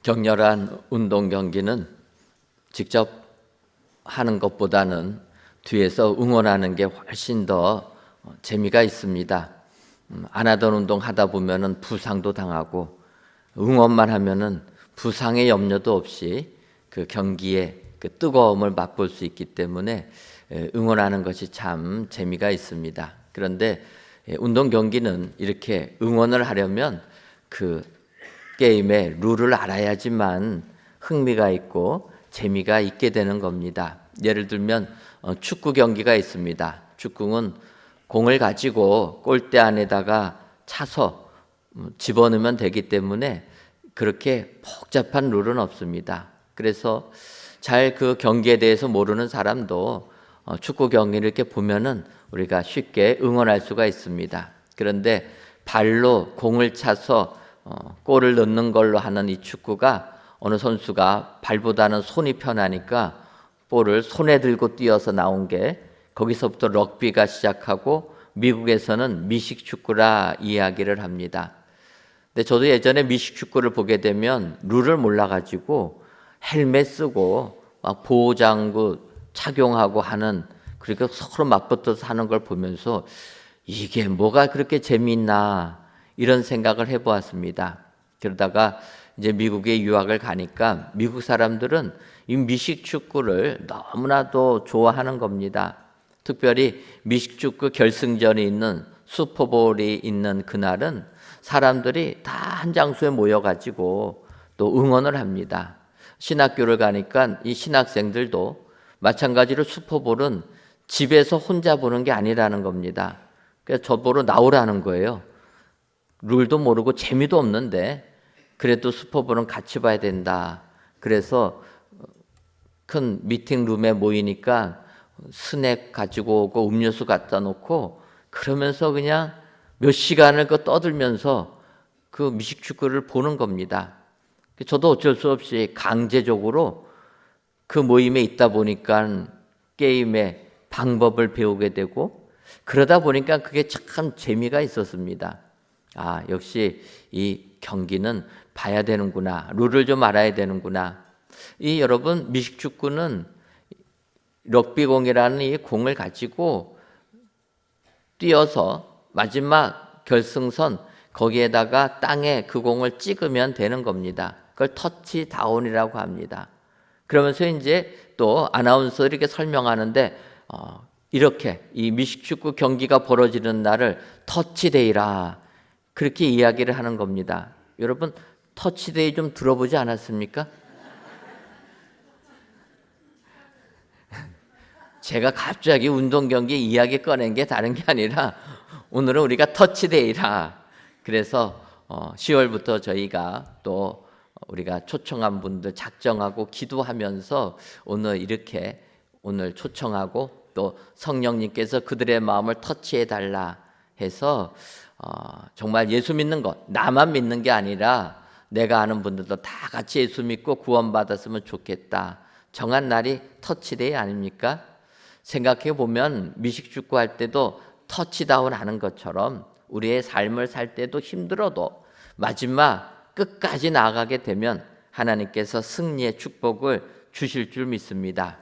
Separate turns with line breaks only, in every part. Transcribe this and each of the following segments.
격렬한 운동 경기는 직접 하는 것보다는 뒤에서 응원하는 게 훨씬 더 재미가 있습니다. 안 하던 운동 하다 보면은 부상도 당하고 응원만 하면은 부상의 염려도 없이 그 경기의 그 뜨거움을 맛볼 수 있기 때문에 응원하는 것이 참 재미가 있습니다. 그런데 운동 경기는 이렇게 응원을 하려면 그 게임의 룰을 알아야지만 흥미가 있고 재미가 있게 되는 겁니다. 예를 들면 축구 경기가 있습니다. 축구는 공을 가지고 골대 안에다가 차서 집어넣으면 되기 때문에 그렇게 복잡한 룰은 없습니다. 그래서 잘 그 경기에 대해서 모르는 사람도 축구 경기를 이렇게 보면은 우리가 쉽게 응원할 수가 있습니다. 그런데 발로 공을 차서 골을 넣는 걸로 하는 이 축구가 어느 선수가 발보다는 손이 편하니까 볼을 손에 들고 뛰어서 나온 게 거기서부터 럭비가 시작하고 미국에서는 미식축구라 이야기를 합니다. 근데 저도 예전에 미식축구를 보게 되면 룰을 몰라가지고 헬멧 쓰고 막 보호장구 착용하고 하는 그러니까 서로 맞붙어서 하는 걸 보면서 이게 뭐가 그렇게 재미있나 이런 생각을 해보았습니다. 그러다가 이제 미국에 유학을 가니까 미국 사람들은 이 미식축구를 너무나도 좋아하는 겁니다. 특별히 미식축구 결승전이 있는 슈퍼볼이 있는 그날은 사람들이 다 한 장소에 모여가지고 또 응원을 합니다. 신학교를 가니까 이 신학생들도 마찬가지로 슈퍼볼은 집에서 혼자 보는 게 아니라는 겁니다. 그래서 저 보러 나오라는 거예요. 룰도 모르고 재미도 없는데 그래도 슈퍼볼은 같이 봐야 된다. 그래서 큰 미팅룸에 모이니까 스낵 가지고 오고 음료수 갖다 놓고 그러면서 그냥 몇 시간을 그 떠들면서 그 미식축구를 보는 겁니다. 저도 어쩔 수 없이 강제적으로 그 모임에 있다 보니까 게임의 방법을 배우게 되고 그러다 보니까 그게 참 재미가 있었습니다. 아, 역시 이 경기는 봐야 되는구나. 룰을 좀 알아야 되는구나. 이 여러분 미식축구는 럭비공이라는 이 공을 가지고 뛰어서 마지막 결승선 거기에다가 땅에 그 공을 찍으면 되는 겁니다. 그걸 터치다운이라고 합니다. 그러면서 이제 또 아나운서 이렇게 설명하는데 이렇게 이 미식축구 경기가 벌어지는 날을 터치데이라 그렇게 이야기를 하는 겁니다. 여러분 터치데이 좀 들어보지 않았습니까? 제가 갑자기 운동 경기 이야기 꺼낸 게 다른 게 아니라 오늘은 우리가 터치데이라 그래서 10월부터 저희가 또 우리가 초청한 분들 작정하고 기도하면서 오늘 초청하고 또 성령님께서 그들의 마음을 터치해 달라 해서 정말 예수 믿는 것 나만 믿는 게 아니라 내가 아는 분들도 다 같이 예수 믿고 구원받았으면 좋겠다 정한 날이 터치데이 아닙니까? 생각해 보면 미식축구 할 때도 터치다운 하는 것처럼 우리의 삶을 살 때도 힘들어도 마지막 끝까지 나아가게 되면 하나님께서 승리의 축복을 주실 줄 믿습니다.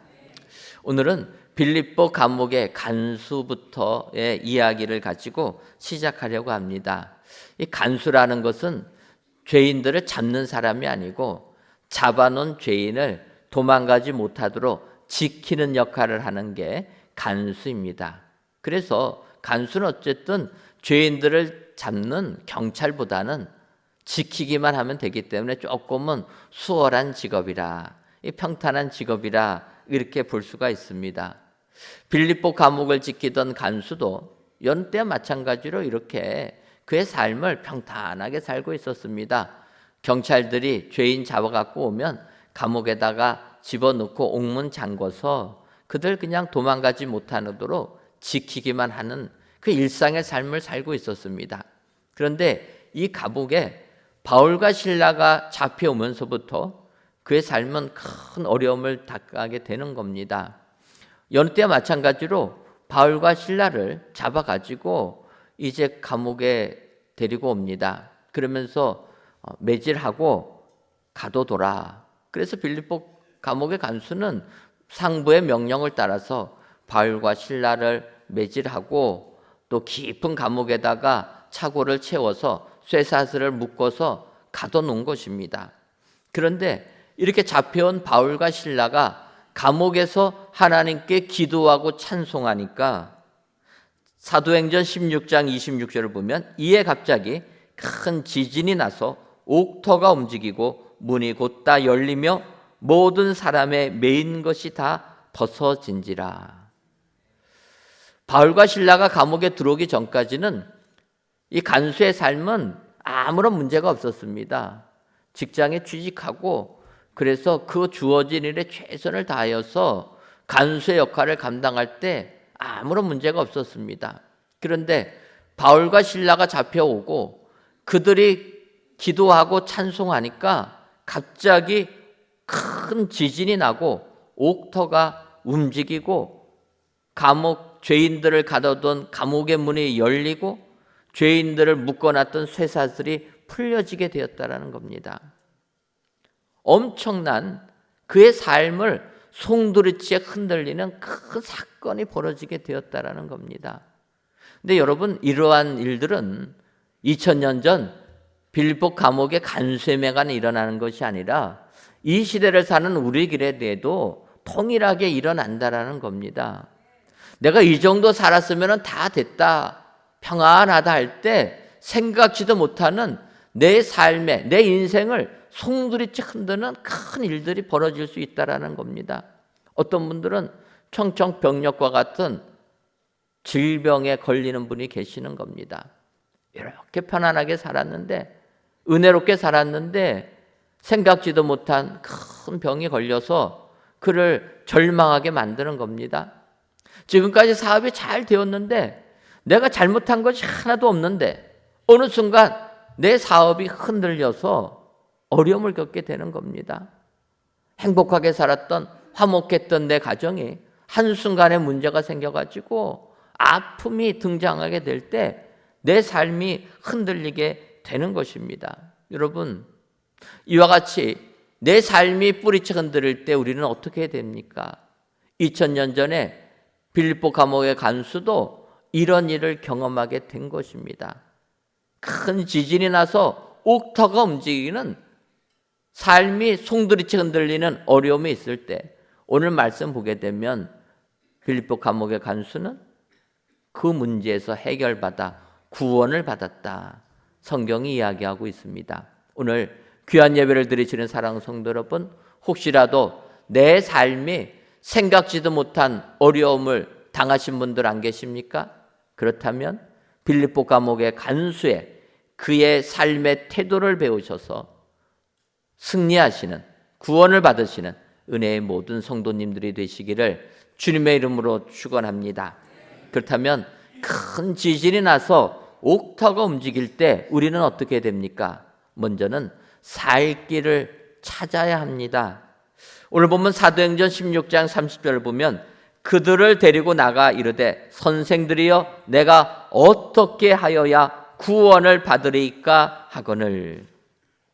오늘은 빌립보 감옥의 간수부터의 이야기를 가지고 시작하려고 합니다. 이 간수라는 것은 죄인들을 잡는 사람이 아니고 잡아놓은 죄인을 도망가지 못하도록 지키는 역할을 하는 게 간수입니다. 그래서 간수는 어쨌든 죄인들을 잡는 경찰보다는 지키기만 하면 되기 때문에 조금은 수월한 직업이라 평탄한 직업이라 이렇게 볼 수가 있습니다. 빌립보 감옥을 지키던 간수도 여느 때와 마찬가지로 이렇게 그의 삶을 평탄하게 살고 있었습니다. 경찰들이 죄인 잡아갖고 오면 감옥에다가 집어넣고 옥문 잠궈서 그들 그냥 도망가지 못하도록 지키기만 하는 그 일상의 삶을 살고 있었습니다. 그런데 이 감옥에 바울과 실라가 잡혀오면서부터 그의 삶은 큰 어려움을 당하게 되는 겁니다. 여느 때와 마찬가지로 바울과 실라를 잡아가지고 이제 감옥에 데리고 옵니다. 그러면서 매질하고 가둬둬라. 그래서 빌립보 감옥의 간수는 상부의 명령을 따라서 바울과 실라를 매질하고 또 깊은 감옥에다가 차고를 채워서 쇠사슬을 묶어서 가둬놓은 것입니다. 그런데 이렇게 잡혀온 바울과 실라가 감옥에서 하나님께 기도하고 찬송하니까 사도행전 16장 26절을 보면 이에 갑자기 큰 지진이 나서 옥터가 움직이고 문이 곧다 열리며 모든 사람의 매인 것이 다 벗어진지라. 바울과 실라가 감옥에 들어오기 전까지는 이 간수의 삶은 아무런 문제가 없었습니다. 직장에 취직하고 그래서 그 주어진 일에 최선을 다하여서 간수의 역할을 감당할 때 아무런 문제가 없었습니다. 그런데 바울과 실라가 잡혀오고 그들이 기도하고 찬송하니까 갑자기 큰 지진이 나고 옥터가 움직이고 감옥 죄인들을 가둬둔 감옥의 문이 열리고 죄인들을 묶어놨던 쇠사슬이 풀려지게 되었다라는 겁니다. 엄청난 그의 삶을 송두리째 흔들리는 큰 사건이 벌어지게 되었다라는 겁니다. 근데 여러분, 이러한 일들은 2000년 전 빌립보 감옥의 간수에만 일어나는 것이 아니라 이 시대를 사는 우리들에게도 통일하게 일어난다라는 겁니다. 내가 이 정도 살았으면 다 됐다, 평안하다 할 때 생각지도 못하는 내 삶에, 내 인생을 송두리째 흔드는 큰 일들이 벌어질 수 있다라는 겁니다. 어떤 분들은 청청병력과 같은 질병에 걸리는 분이 계시는 겁니다. 이렇게 편안하게 살았는데, 은혜롭게 살았는데 생각지도 못한 큰 병이 걸려서 그를 절망하게 만드는 겁니다. 지금까지 사업이 잘 되었는데 내가 잘못한 것이 하나도 없는데 어느 순간 내 사업이 흔들려서 어려움을 겪게 되는 겁니다. 행복하게 살았던, 화목했던 내 가정이 한순간에 문제가 생겨가지고 아픔이 등장하게 될 때 내 삶이 흔들리게 되는 것입니다. 여러분, 이와 같이 내 삶이 뿌리채 흔들릴 때 우리는 어떻게 해야 됩니까? 2000년 전에 빌립보 감옥의 간수도 이런 일을 경험하게 된 것입니다. 큰 지진이 나서 옥터가 움직이는, 삶이 송두리째 흔들리는 어려움이 있을 때 오늘 말씀 보게 되면 빌립보 감옥의 간수는 그 문제에서 해결받아 구원을 받았다, 성경이 이야기하고 있습니다. 오늘 귀한 예배를 드리시는 사랑하는 성도 여러분, 혹시라도 내 삶이 생각지도 못한 어려움을 당하신 분들 안 계십니까? 그렇다면 빌립보 감옥의 간수의 그의 삶의 태도를 배우셔서 승리하시는, 구원을 받으시는 은혜의 모든 성도님들이 되시기를 주님의 이름으로 축원합니다. 그렇다면 큰 지진이 나서 옥터가 움직일 때 우리는 어떻게 됩니까? 먼저는 살 길을 찾아야 합니다. 오늘 보면 사도행전 16장 30절을 보면 그들을 데리고 나가 이르되 선생들이여 내가 어떻게 하여야 구원을 받으리까 하거늘.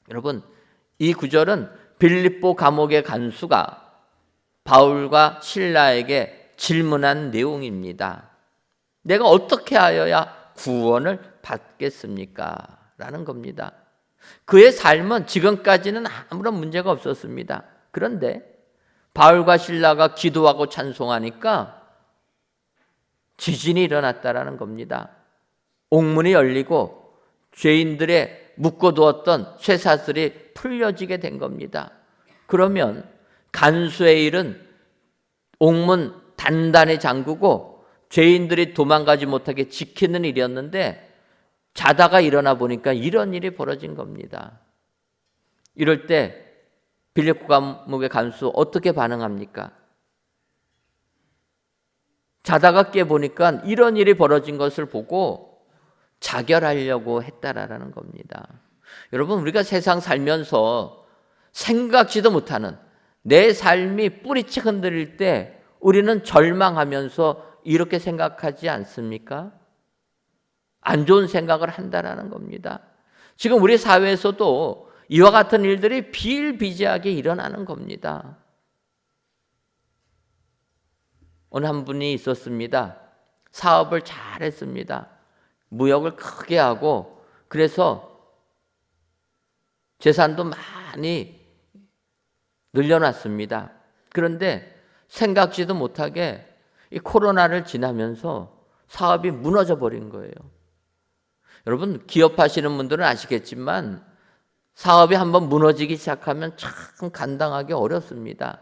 여러분, 이 구절은 빌립보 감옥의 간수가 바울과 실라에게 질문한 내용입니다. 내가 어떻게 하여야 구원을 받겠습니까? 라는 겁니다. 그의 삶은 지금까지는 아무런 문제가 없었습니다. 그런데 바울과 실라가 기도하고 찬송하니까 지진이 일어났다라는 겁니다. 옥문이 열리고 죄인들의 묶어두었던 쇠사슬이 풀려지게 된 겁니다. 그러면 간수의 일은 옥문 단단히 잠그고 죄인들이 도망가지 못하게 지키는 일이었는데 자다가 일어나 보니까 이런 일이 벌어진 겁니다. 이럴 때 빌립보 감옥의 간수 어떻게 반응합니까? 자다가 깨보니까 이런 일이 벌어진 것을 보고 자결하려고 했다라는 겁니다. 여러분, 우리가 세상 살면서 생각지도 못하는 내 삶이 뿌리채 흔들릴 때 우리는 절망하면서 이렇게 생각하지 않습니까? 안 좋은 생각을 한다라는 겁니다. 지금 우리 사회에서도 이와 같은 일들이 비일비재하게 일어나는 겁니다. 어느 한 분이 있었습니다. 사업을 잘했습니다. 무역을 크게 하고 그래서 재산도 많이 늘려놨습니다. 그런데 생각지도 못하게 이 코로나를 지나면서 사업이 무너져 버린 거예요. 여러분, 기업하시는 분들은 아시겠지만 사업이 한번 무너지기 시작하면 참 감당하기 어렵습니다.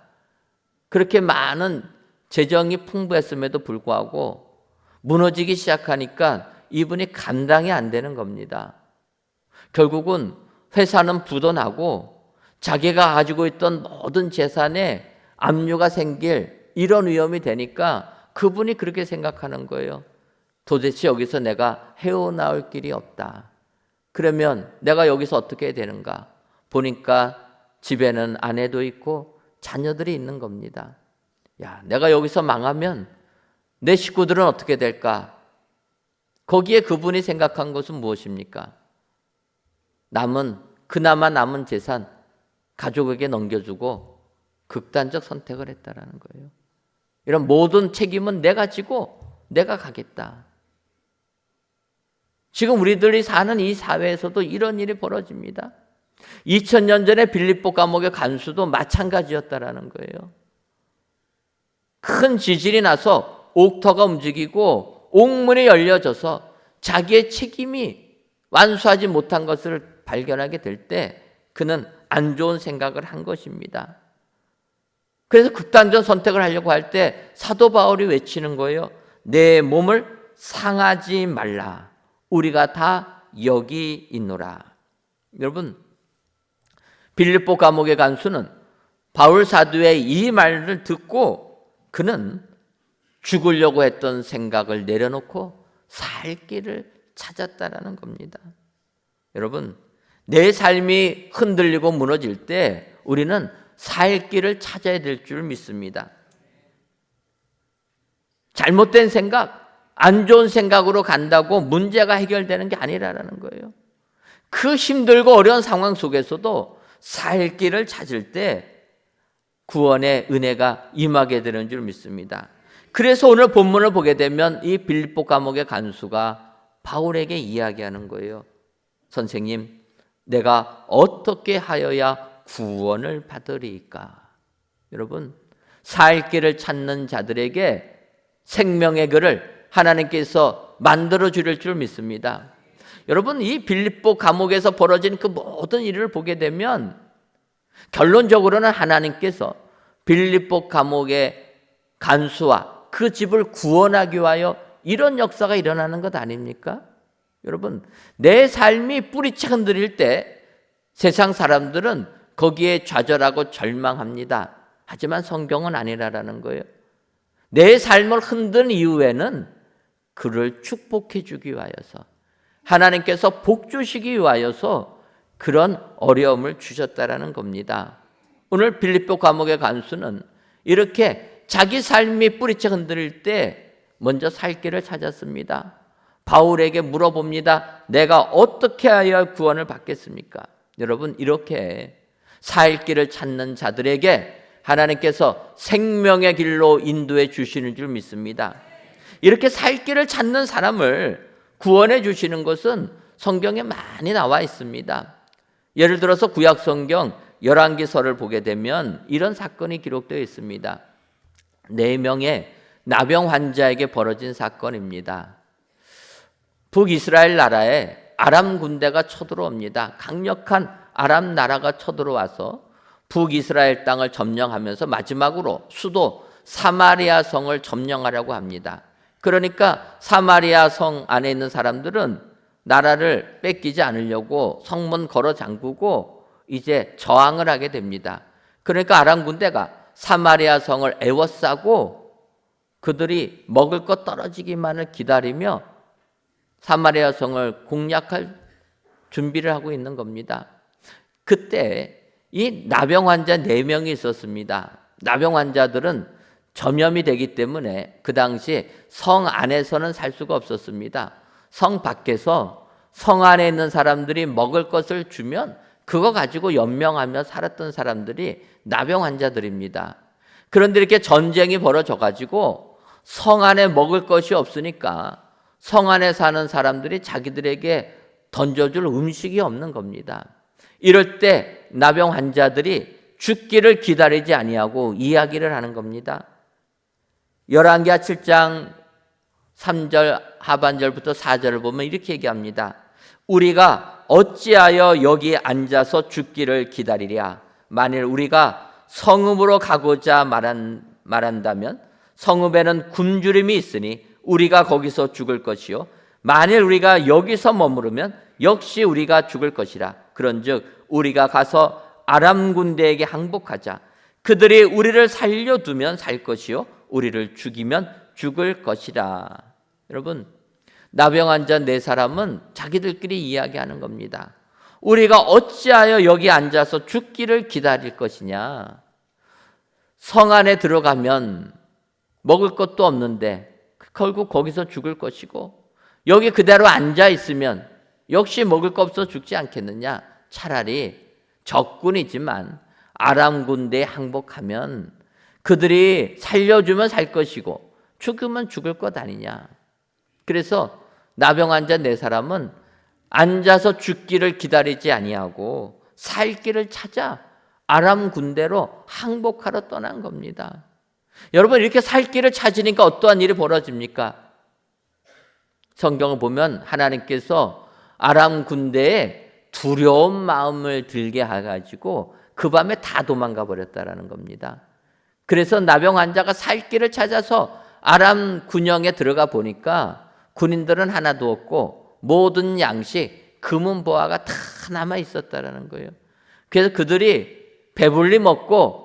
그렇게 많은 재정이 풍부했음에도 불구하고 무너지기 시작하니까 이분이 감당이 안 되는 겁니다. 결국은 회사는 부도나고 자기가 가지고 있던 모든 재산에 압류가 생길 이런 위험이 되니까 그분이 그렇게 생각하는 거예요. 도대체 여기서 내가 헤어나올 길이 없다. 그러면 내가 여기서 어떻게 해야 되는가? 보니까 집에는 아내도 있고 자녀들이 있는 겁니다. 야, 내가 여기서 망하면 내 식구들은 어떻게 될까? 거기에 그분이 생각한 것은 무엇입니까? 그나마 남은 재산 가족에게 넘겨주고 극단적 선택을 했다라는 거예요. 이런 모든 책임은 내가 지고 내가 가겠다. 지금 우리들이 사는 이 사회에서도 이런 일이 벌어집니다. 2000년 전에 빌립보 감옥의 간수도 마찬가지였다라는 거예요. 큰 지진이 나서 옥터가 움직이고 옥문이 열려져서 자기의 책임이 완수하지 못한 것을 발견하게 될 때 그는 안 좋은 생각을 한 것입니다. 그래서 극단적 선택을 하려고 할 때 사도 바울이 외치는 거예요. 내 몸을 상하지 말라. 우리가 다 여기 있노라. 여러분, 빌립보 감옥의 간수는 바울 사도의 이 말을 듣고 그는 죽으려고 했던 생각을 내려놓고 살 길을 찾았다라는 겁니다. 여러분, 내 삶이 흔들리고 무너질 때 우리는 살 길을 찾아야 될 줄 믿습니다. 잘못된 생각, 안 좋은 생각으로 간다고 문제가 해결되는 게 아니라는 거예요. 그 힘들고 어려운 상황 속에서도 살 길을 찾을 때 구원의 은혜가 임하게 되는 줄 믿습니다. 그래서 오늘 본문을 보게 되면 이 빌립보 감옥의 간수가 바울에게 이야기하는 거예요. 선생님, 내가 어떻게 하여야 구원을 받으리까? 여러분, 살 길을 찾는 자들에게 생명의 길을 하나님께서 만들어 주실 줄 믿습니다. 여러분, 이 빌립보 감옥에서 벌어진 그 모든 일을 보게 되면 결론적으로는 하나님께서 빌립보 감옥의 간수와 그 집을 구원하기 위하여 이런 역사가 일어나는 것 아닙니까? 여러분, 내 삶이 뿌리채 흔들릴 때 세상 사람들은 거기에 좌절하고 절망합니다. 하지만 성경은 아니라는 거예요. 내 삶을 흔든 이후에는 그를 축복해 주기 위하여서 하나님께서 복 주시기 위하여서 그런 어려움을 주셨다라는 겁니다. 오늘 빌립보 감옥의 간수는 이렇게 자기 삶이 뿌리채 흔들릴 때 먼저 살 길을 찾았습니다. 바울에게 물어봅니다. 내가 어떻게 하여 구원을 받겠습니까? 여러분, 이렇게 살 길을 찾는 자들에게 하나님께서 생명의 길로 인도해 주시는 줄 믿습니다. 이렇게 살 길을 찾는 사람을 구원해 주시는 것은 성경에 많이 나와 있습니다. 예를 들어서 구약 성경 열왕기서를 보게 되면 이런 사건이 기록되어 있습니다. 4명의 나병 환자에게 벌어진 사건입니다. 북이스라엘 나라에 아람 군대가 쳐들어옵니다. 강력한 아람 나라가 쳐들어와서 북이스라엘 땅을 점령하면서 마지막으로 수도 사마리아 성을 점령하려고 합니다. 그러니까 사마리아 성 안에 있는 사람들은 나라를 뺏기지 않으려고 성문 걸어 잠그고 이제 저항을 하게 됩니다. 그러니까 아람 군대가 사마리아 성을 에워싸고 그들이 먹을 것 떨어지기만을 기다리며 사마리아 성을 공략할 준비를 하고 있는 겁니다. 그때 이 나병 환자 4명이 있었습니다. 나병 환자들은 전염이 되기 때문에 그 당시 성 안에서는 살 수가 없었습니다. 성 밖에서 성 안에 있는 사람들이 먹을 것을 주면 그거 가지고 연명하며 살았던 사람들이 나병 환자들입니다. 그런데 이렇게 전쟁이 벌어져 가지고 성 안에 먹을 것이 없으니까 성 안에 사는 사람들이 자기들에게 던져줄 음식이 없는 겁니다. 이럴 때 나병 환자들이 죽기를 기다리지 아니하고 이야기를 하는 겁니다. 열왕기하 7장 3절 하반절부터 4절을 보면 이렇게 얘기합니다. 우리가 어찌하여 여기 앉아서 죽기를 기다리랴. 만일 우리가 성읍으로 가고자 말한다면 성읍에는 굶주림이 있으니 우리가 거기서 죽을 것이요 만일 우리가 여기서 머무르면 역시 우리가 죽을 것이라. 그런즉 우리가 가서 아람 군대에게 항복하자. 그들이 우리를 살려두면 살 것이요 우리를 죽이면 죽을 것이라. 여러분, 나병 환자 네 사람은 자기들끼리 이야기하는 겁니다. 우리가 어찌하여 여기 앉아서 죽기를 기다릴 것이냐. 성 안에 들어가면 먹을 것도 없는데 결국 거기서 죽을 것이고 여기 그대로 앉아 있으면 역시 먹을 거 없어 죽지 않겠느냐. 차라리 적군이지만 아람 군대에 항복하면 그들이 살려주면 살 것이고 죽으면 죽을 것 아니냐. 그래서 나병 환자 네 사람은 앉아서 죽기를 기다리지 아니하고 살 길을 찾아 아람 군대로 항복하러 떠난 겁니다. 여러분, 이렇게 살 길을 찾으니까 어떠한 일이 벌어집니까? 성경을 보면 하나님께서 아람 군대에 두려운 마음을 들게 해가지고 그 밤에 다 도망가 버렸다라는 겁니다. 그래서 나병 환자가 살 길을 찾아서 아람 군영에 들어가 보니까 군인들은 하나도 없고 모든 양식, 금은 보화가 다 남아 있었다라는 거예요. 그래서 그들이 배불리 먹고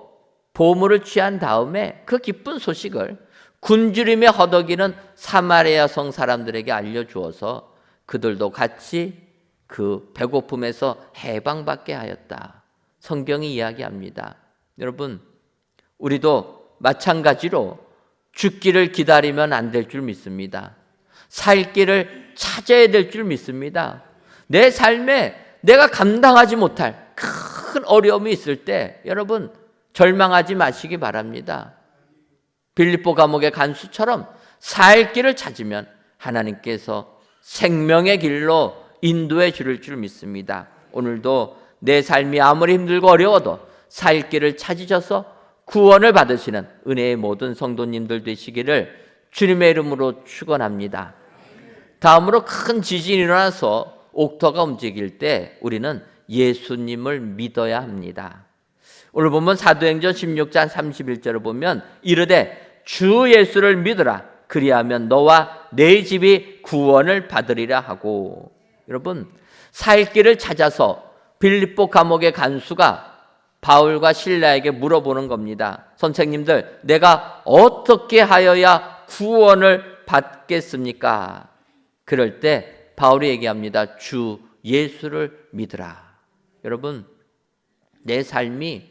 보물을 취한 다음에 그 기쁜 소식을 굶주림에 허덕이는 사마리아 성 사람들에게 알려주어서 그들도 같이 그 배고픔에서 해방받게 하였다. 성경이 이야기합니다. 여러분, 우리도 마찬가지로 죽기를 기다리면 안 될 줄 믿습니다. 살 길을 찾아야 될 줄 믿습니다. 내 삶에 내가 감당하지 못할 큰 어려움이 있을 때 여러분 절망하지 마시기 바랍니다. 빌립보 감옥의 간수처럼 살 길을 찾으면 하나님께서 생명의 길로 인도해 주실 줄 믿습니다. 오늘도 내 삶이 아무리 힘들고 어려워도 살 길을 찾으셔서 구원을 받으시는 은혜의 모든 성도님들 되시기를 주님의 이름으로 축원합니다. 다음으로 큰 지진이 일어나서 옥토가 움직일 때 우리는 예수님을 믿어야 합니다. 오늘 보면 사도행전 16장 31절을 보면 이르되 주 예수를 믿으라 그리하면 너와 네 집이 구원을 받으리라 하고. 여러분, 살 길을 찾아서 빌립보 감옥의 간수가 바울과 실라에게 물어보는 겁니다. 선생님들, 내가 어떻게 하여야 구원을 받겠습니까? 그럴 때 바울이 얘기합니다. 주 예수를 믿으라. 여러분, 내 삶이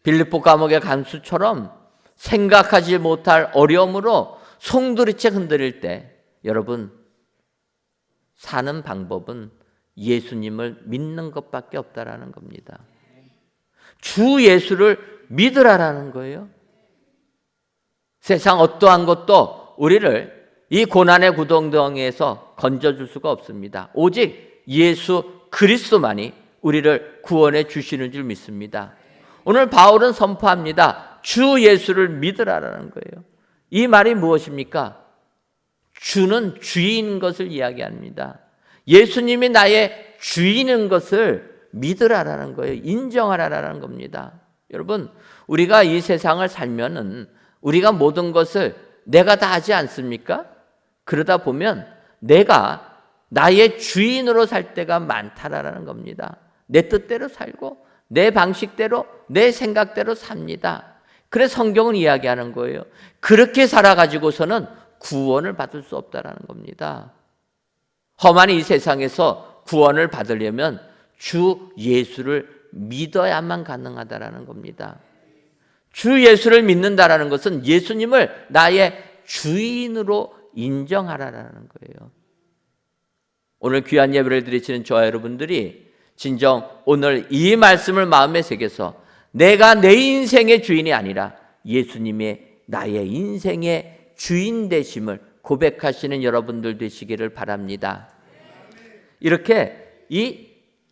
빌립보 감옥의 간수처럼 생각하지 못할 어려움으로 송두리째 흔들릴 때 여러분, 사는 방법은 예수님을 믿는 것밖에 없다라는 겁니다. 주 예수를 믿으라라는 거예요. 세상 어떠한 것도 우리를 이 고난의 구덩텅이에서 건져줄 수가 없습니다. 오직 예수 그리스도만이 우리를 구원해 주시는 줄 믿습니다. 오늘 바울은 선포합니다. 주 예수를 믿으라라는 거예요. 이 말이 무엇입니까? 주는 주인 것을 이야기합니다. 예수님이 나의 주인인 것을 믿으라라는 거예요. 인정하라라는 겁니다. 여러분, 우리가 이 세상을 살면은 우리가 모든 것을 내가 다 하지 않습니까? 그러다 보면 내가 나의 주인으로 살 때가 많다라는 겁니다. 내 뜻대로 살고 내 방식대로 내 생각대로 삽니다. 그래서 성경은 이야기하는 거예요. 그렇게 살아가지고서는 구원을 받을 수 없다라는 겁니다. 험한 이 세상에서 구원을 받으려면 주 예수를 믿어야만 가능하다라는 겁니다. 주 예수를 믿는다라는 것은 예수님을 나의 주인으로 인정하라라는 거예요. 오늘 귀한 예배를 드리시는 저와 여러분들이 진정 오늘 이 말씀을 마음에 새겨서 내가 내 인생의 주인이 아니라 예수님의 나의 인생의 주인 되심을 고백하시는 여러분들 되시기를 바랍니다. 이렇게 이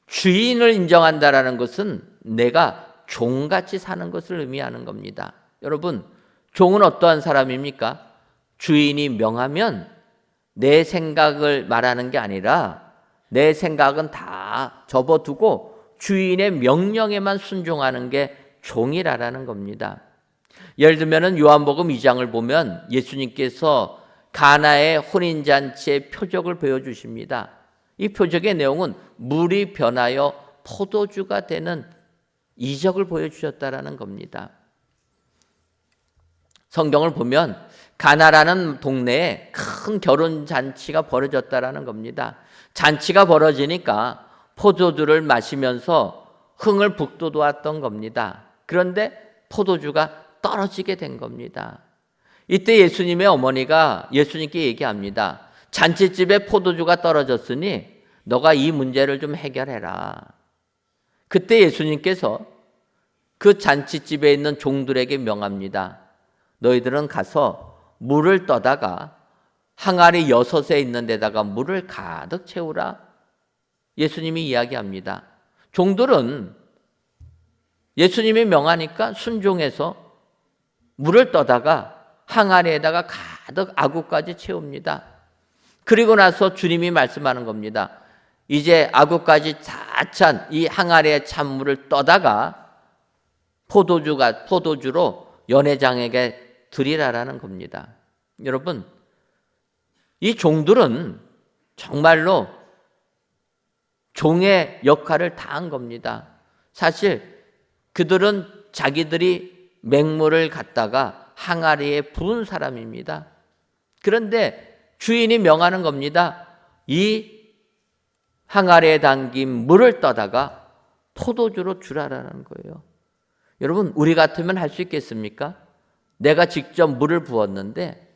주인을 인정한다라는 것은 내가 종같이 사는 것을 의미하는 겁니다. 여러분, 종은 어떠한 사람입니까? 주인이 명하면 내 생각을 말하는 게 아니라 내 생각은 다 접어두고 주인의 명령에만 순종하는 게 종이라는 겁니다. 예를 들면 요한복음 2장을 보면 예수님께서 가나의 혼인잔치의 표적을 보여주십니다. 이 표적의 내용은 물이 변하여 포도주가 되는 이적을 보여주셨다라는 겁니다. 성경을 보면 가나라는 동네에 큰 결혼잔치가 벌어졌다라는 겁니다. 잔치가 벌어지니까 포도주를 마시면서 흥을 북돋았던 겁니다. 그런데 포도주가 떨어지게 된 겁니다. 이때 예수님의 어머니가 예수님께 얘기합니다. 잔치집에 포도주가 떨어졌으니 너가 이 문제를 좀 해결해라. 그때 예수님께서 그 잔치집에 있는 종들에게 명합니다. 너희들은 가서 물을 떠다가 항아리 6에 있는 데다가 물을 가득 채우라. 예수님이 이야기합니다. 종들은 예수님이 명하니까 순종해서 물을 떠다가 항아리에다가 가득 아구까지 채웁니다. 그리고 나서 주님이 말씀하는 겁니다. 이제 아구까지 다 찬 이 항아리에 찬 물을 떠다가 포도주로 연회장에게 드리라라는 겁니다. 여러분, 이 종들은 정말로 종의 역할을 다한 겁니다. 사실 그들은 자기들이 맹물을 갖다가 항아리에 부은 사람입니다. 그런데 주인이 명하는 겁니다. 이 항아리에 담긴 물을 떠다가 포도주로 주라라는 거예요. 여러분, 우리 같으면 할 수 있겠습니까? 내가 직접 물을 부었는데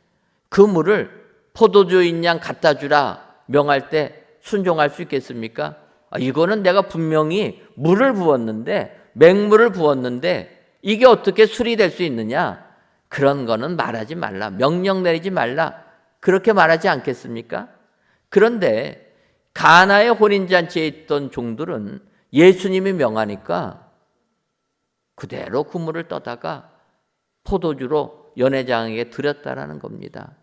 그 물을 포도주인 양 갖다 주라 명할 때 순종할 수 있겠습니까? 이거는 내가 분명히 물을 부었는데, 맹물을 부었는데 이게 어떻게 술이 될 수 있느냐? 그런 거는 말하지 말라. 명령 내리지 말라. 그렇게 말하지 않겠습니까? 그런데 가나의 혼인잔치에 있던 종들은 예수님이 명하니까 그대로 그 물을 떠다가 포도주로 연회장에게 드렸다라는 겁니다.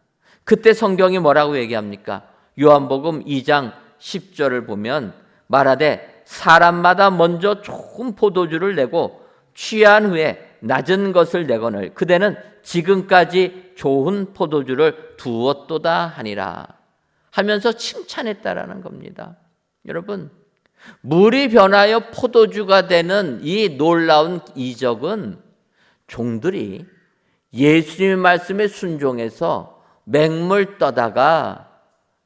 그때 성경이 뭐라고 얘기합니까? 요한복음 2장 10절을 보면 말하되 사람마다 먼저 좋은 포도주를 내고 취한 후에 낮은 것을 내거늘 그대는 지금까지 좋은 포도주를 두었도다 하니라 하면서 칭찬했다라는 겁니다. 여러분, 물이 변하여 포도주가 되는 이 놀라운 이적은 종들이 예수님의 말씀에 순종해서 맹물 떠다가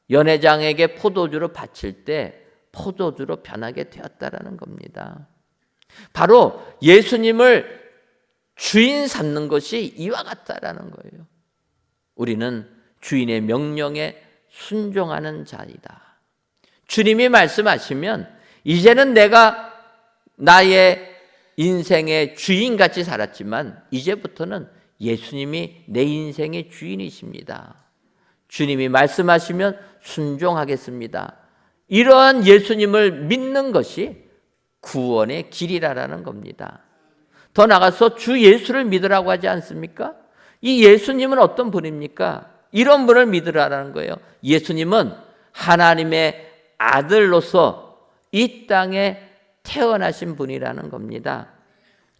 연회장에게 포도주로 바칠 때 포도주로 변하게 되었다라는 겁니다. 바로 예수님을 주인 삼는 것이 이와 같다라는 거예요. 우리는 주인의 명령에 순종하는 자이다. 주님이 말씀하시면 이제는 내가 나의 인생의 주인같이 살았지만 이제부터는 예수님이 내 인생의 주인이십니다. 주님이 말씀하시면 순종하겠습니다. 이러한 예수님을 믿는 것이 구원의 길이라는 겁니다. 더 나아가서 주 예수를 믿으라고 하지 않습니까? 이 예수님은 어떤 분입니까? 이런 분을 믿으라는 거예요. 예수님은 하나님의 아들로서 이 땅에 태어나신 분이라는 겁니다.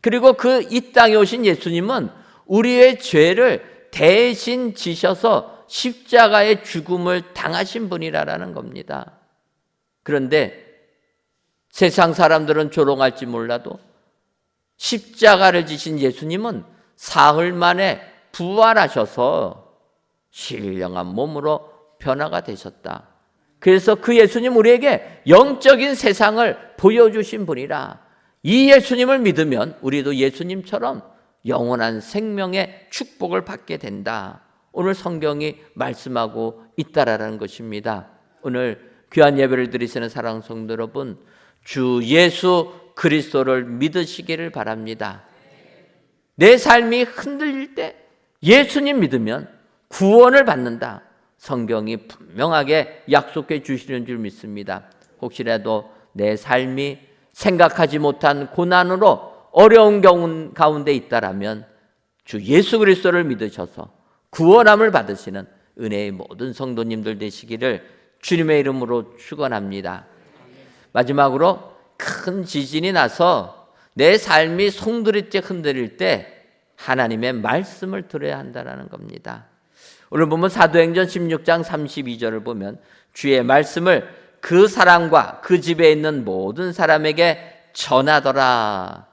그리고 그 이 땅에 오신 예수님은 우리의 죄를 대신 지셔서 십자가의 죽음을 당하신 분이라는 겁니다. 그런데 세상 사람들은 조롱할지 몰라도 십자가를 지신 예수님은 사흘 만에 부활하셔서 신령한 몸으로 변화가 되셨다. 그래서 그 예수님 우리에게 영적인 세상을 보여주신 분이라. 이 예수님을 믿으면 우리도 예수님처럼 영원한 생명의 축복을 받게 된다. 오늘 성경이 말씀하고 있다라는 것입니다. 오늘 귀한 예배를 드리시는 사랑하는 성도 여러분, 주 예수 그리스도를 믿으시기를 바랍니다. 내 삶이 흔들릴 때 예수님 믿으면 구원을 받는다. 성경이 분명하게 약속해 주시는 줄 믿습니다. 혹시라도 내 삶이 생각하지 못한 고난으로 어려운 경우 가운데 있다라면 주 예수 그리스도를 믿으셔서 구원함을 받으시는 은혜의 모든 성도님들 되시기를 주님의 이름으로 축원합니다. 마지막으로 큰 지진이 나서 내 삶이 송두리째 흔들릴 때 하나님의 말씀을 들어야 한다는 겁니다. 오늘 보면 사도행전 16장 32절을 보면 주의 말씀을 그 사람과 그 집에 있는 모든 사람에게 전하더라.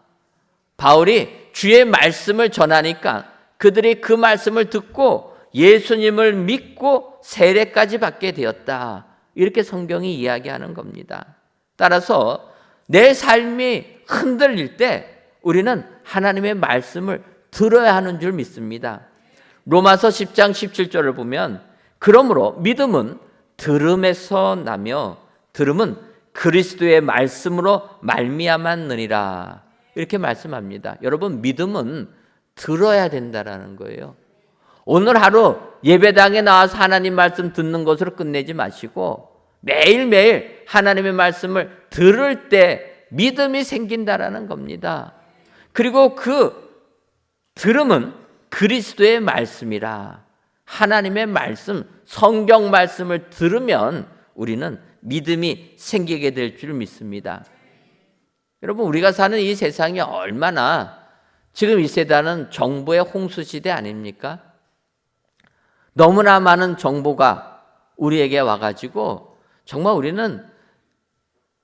바울이 주의 말씀을 전하니까 그들이 그 말씀을 듣고 예수님을 믿고 세례까지 받게 되었다. 이렇게 성경이 이야기하는 겁니다. 따라서 내 삶이 흔들릴 때 우리는 하나님의 말씀을 들어야 하는 줄 믿습니다. 로마서 10장 17절을 보면 그러므로 믿음은 들음에서 나며 들음은 그리스도의 말씀으로 말미암았느니라. 이렇게 말씀합니다. 여러분, 믿음은 들어야 된다라는 거예요. 오늘 하루 예배당에 나와서 하나님 말씀 듣는 것으로 끝내지 마시고 매일매일 하나님의 말씀을 들을 때 믿음이 생긴다라는 겁니다. 그리고 그 들음은 그리스도의 말씀이라. 하나님의 말씀, 성경 말씀을 들으면 우리는 믿음이 생기게 될 줄 믿습니다. 여러분, 우리가 사는 이 세상이 얼마나 지금 이 세대는 정보의 홍수 시대 아닙니까? 너무나 많은 정보가 우리에게 와가지고 정말 우리는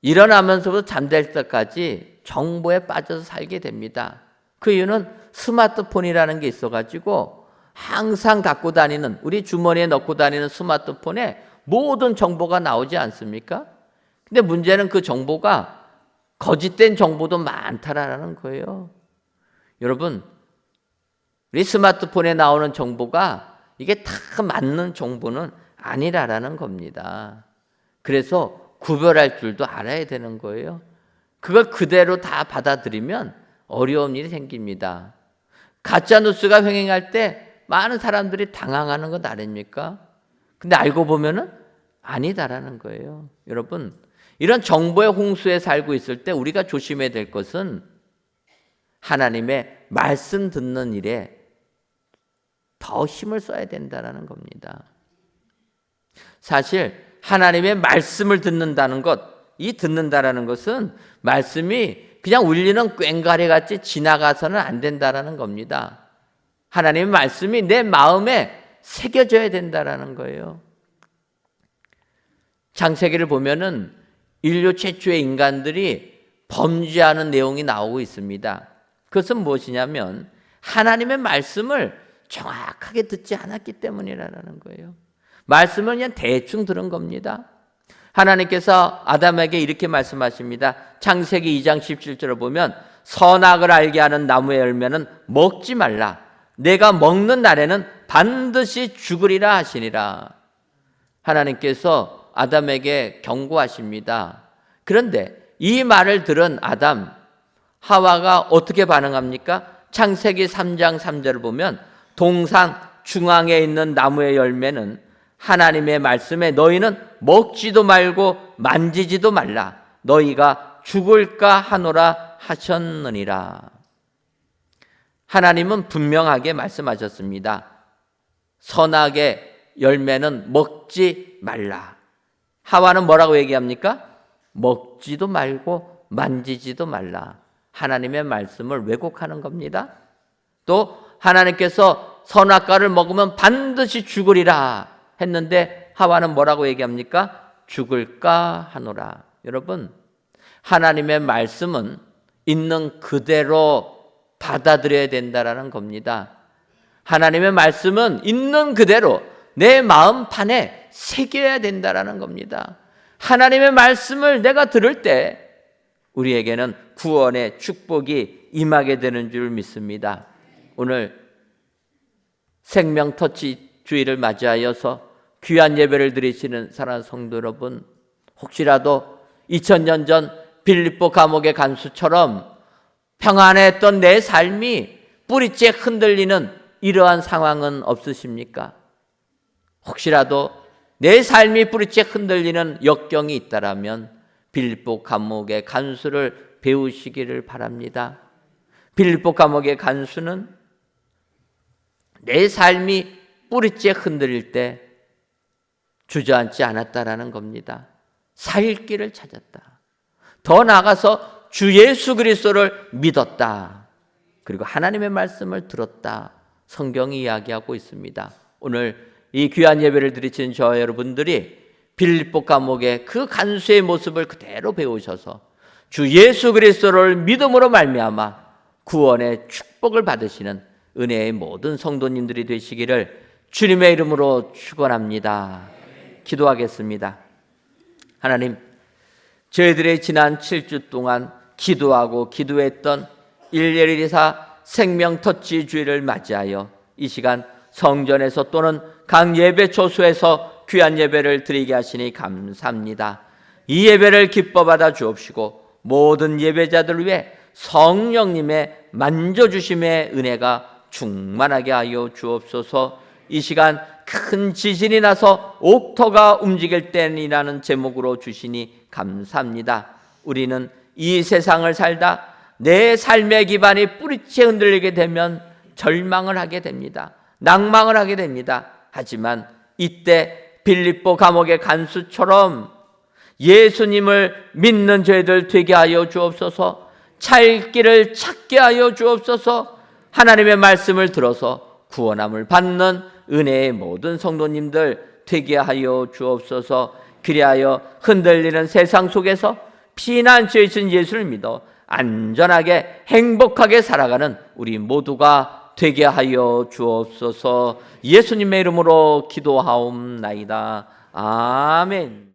일어나면서부터 잠들 때까지 정보에 빠져서 살게 됩니다. 그 이유는 스마트폰이라는 게 있어가지고 항상 갖고 다니는, 우리 주머니에 넣고 다니는 스마트폰에 모든 정보가 나오지 않습니까? 근데 문제는 그 정보가 거짓된 정보도 많다라는 거예요. 여러분, 우리 스마트폰에 나오는 정보가 이게 다 맞는 정보는 아니라는 겁니다. 그래서 구별할 줄도 알아야 되는 거예요. 그걸 그대로 다 받아들이면 어려운 일이 생깁니다. 가짜 뉴스가 횡행할 때 많은 사람들이 당황하는 것 아닙니까? 근데 알고 보면은 아니다라는 거예요. 여러분, 이런 정보의 홍수에 살고 있을 때 우리가 조심해야 될 것은 하나님의 말씀 듣는 일에 더 힘을 써야 된다는 겁니다. 사실 하나님의 말씀을 듣는다는 것, 이 듣는다라는 것은 말씀이 그냥 울리는 꽹과리 같이 지나가서는 안 된다라는 겁니다. 하나님의 말씀이 내 마음에 새겨져야 된다라는 거예요. 창세기를 보면은 인류 최초의 인간들이 범죄하는 내용이 나오고 있습니다. 그것은 무엇이냐면 하나님의 말씀을 정확하게 듣지 않았기 때문이라는 거예요. 말씀을 그냥 대충 들은 겁니다. 하나님께서 아담에게 이렇게 말씀하십니다. 창세기 2장 17절을 보면 선악을 알게 하는 나무의 열매는 먹지 말라. 내가 먹는 날에는 반드시 죽으리라 하시니라. 하나님께서 아담에게 경고하십니다. 그런데 이 말을 들은 아담, 하와가 어떻게 반응합니까? 창세기 3장 3절을 보면 동산 중앙에 있는 나무의 열매는 하나님의 말씀에 너희는 먹지도 말고 만지지도 말라. 너희가 죽을까 하노라 하셨느니라. 하나님은 분명하게 말씀하셨습니다. 선악의 열매는 먹지 말라. 하와는 뭐라고 얘기합니까? 먹지도 말고 만지지도 말라. 하나님의 말씀을 왜곡하는 겁니다. 또 하나님께서 선악과를 먹으면 반드시 죽으리라 했는데 하와는 뭐라고 얘기합니까? 죽을까 하노라. 여러분, 하나님의 말씀은 있는 그대로 받아들여야 된다라는 겁니다. 하나님의 말씀은 있는 그대로 내 마음판에 새겨야 된다라는 겁니다. 하나님의 말씀을 내가 들을 때 우리에게는 구원의 축복이 임하게 되는 줄 믿습니다. 오늘 생명터치 주일을 맞이하여서 귀한 예배를 드리시는 사랑하는 성도 여러분, 혹시라도 2000년 전 빌립보 감옥의 간수처럼 평안했던 내 삶이 뿌리째 흔들리는 이러한 상황은 없으십니까? 혹시라도 내 삶이 뿌리째 흔들리는 역경이 있다라면 빌립보 감옥의 간수를 배우시기를 바랍니다. 빌립보 감옥의 간수는 내 삶이 뿌리째 흔들릴 때 주저앉지 않았다라는 겁니다. 살 길을 찾았다. 더 나아가서 주 예수 그리스도를 믿었다. 그리고 하나님의 말씀을 들었다. 성경이 이야기하고 있습니다. 오늘 이 귀한 예배를 드리신 저 여러분들이 빌립보 감옥의 그 간수의 모습을 그대로 배우셔서 주 예수 그리스도를 믿음으로 말미암아 구원의 축복을 받으시는 은혜의 모든 성도님들이 되시기를 주님의 이름으로 축원합니다. 기도하겠습니다. 하나님, 저희들의 지난 7주 동안 기도하고 기도했던 112사 생명터치 주일을 맞이하여 이 시간 성전에서 또는 각 예배 초소에서 귀한 예배를 드리게 하시니 감사합니다. 이 예배를 기뻐 받아 주옵시고 모든 예배자들 위해 성령님의 만져주심의 은혜가 충만하게 하여 주옵소서. 이 시간 큰 지진이 나서 옥토가 움직일 때이라는 제목으로 주시니 감사합니다. 우리는 이 세상을 살다 내 삶의 기반이 뿌리째 흔들리게 되면 절망을 하게 됩니다. 낭망을 하게 됩니다. 하지만 이때 빌립보 감옥의 간수처럼 예수님을 믿는 저희들 되게 하여 주옵소서. 찰 길을 찾게 하여 주옵소서. 하나님의 말씀을 들어서 구원함을 받는 은혜의 모든 성도님들 되게 하여 주옵소서. 그리하여 흔들리는 세상 속에서 피난처이신 예수를 믿어 안전하게 행복하게 살아가는 우리 모두가 되게 하여 주옵소서. 예수님의 이름으로 기도하옵나이다. 아멘.